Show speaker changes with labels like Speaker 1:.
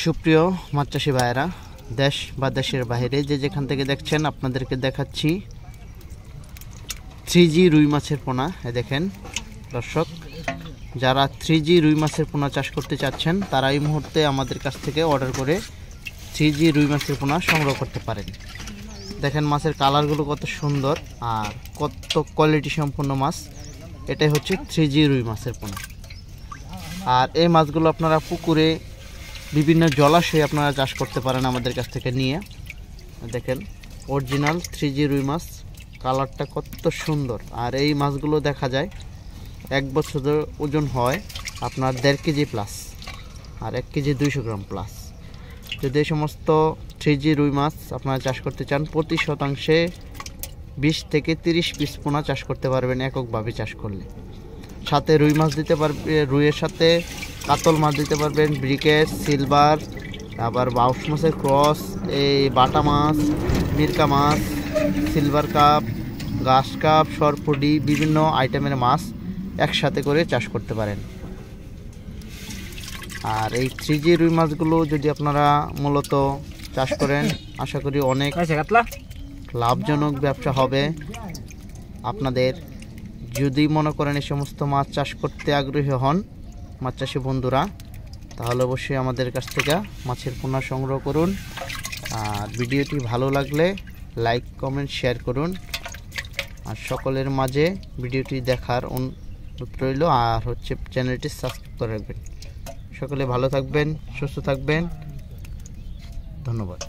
Speaker 1: সুপ্রিয় মাছ চাষি ভাইয়েরা, দেশ বা দেশের বাইরে যে যেখান থেকে দেখছেন, আপনাদেরকে দেখাচ্ছি 3G রুই মাছের পোনা। দেখেন দর্শক, যারা 3G রুই মাছের পোনা চাষ করতে চাচ্ছেন তারা এই মুহূর্তে আমাদের কাছ থেকে অর্ডার করে 3G রুই মাছের পোনা সংগ্রহ করতে পারেন। দেখেন মাছের কালারগুলো কত সুন্দর আর কত কোয়ালিটি সম্পন্ন মাছ। এটাই হচ্ছে 3G রুই মাছের পোনা। আর এই মাছগুলো আপনারা পুকুরে, বিভিন্ন জলাশয়ে আপনারা চাষ করতে পারেন আমাদের কাছ থেকে নিয়ে। দেখেন অরিজিনাল 3G রুই মাছ, কালারটা কত সুন্দর। আর এই মাছগুলো দেখা যায় 1 বছরের ওজন হয় আপনার 1.5 কেজি প্লাস, আর 1 কেজি 200 গ্রাম প্লাস। যদি এই সমস্ত 3G রুই মাছ আপনারা চাষ করতে চান, প্রতি শতাংশে 20 থেকে 30 পিস পোনা চাষ করতে পারবেন এককভাবে চাষ করলে। সাথে রুই মাছ দিতে পারবে, রুইয়ের সাথে কাতল মাছ দিতে পারবেন, ব্রিকেট, সিলভার, আবার বাউস মাছের ক্রস, এই বাটা মাছ, মিরকা মাছ, সিলভার কাপ, ঘাস কাপ, সরপুডি, বিভিন্ন আইটেমের মাছ একসাথে করে চাষ করতে পারেন। আর এই 3G রুই মাছগুলো যদি আপনারা মূলত চাষ করেন, আশা করি অনেক লাভজনক ব্যবসা হবে আপনাদের। যদি মনে করেন এই সমস্ত মাছ চাষ করতে আগ্রহী হন মাছ চাষি বন্ধুরা, তাহলে অবশ্যই আমাদের কাছ থেকে মাছের পোনা সংগ্রহ করুন। আর ভিডিওটি ভালো লাগলে লাইক, কমেন্ট, শেয়ার করুন। আর সকলের মাঝে ভিডিওটি দেখার অনুরোধ রইল। আর হচ্ছে চ্যানেলটি সাবস্ক্রাইব করে রাখবেন। সকলে ভালো থাকবেন, সুস্থ থাকবেন। ধন্যবাদ।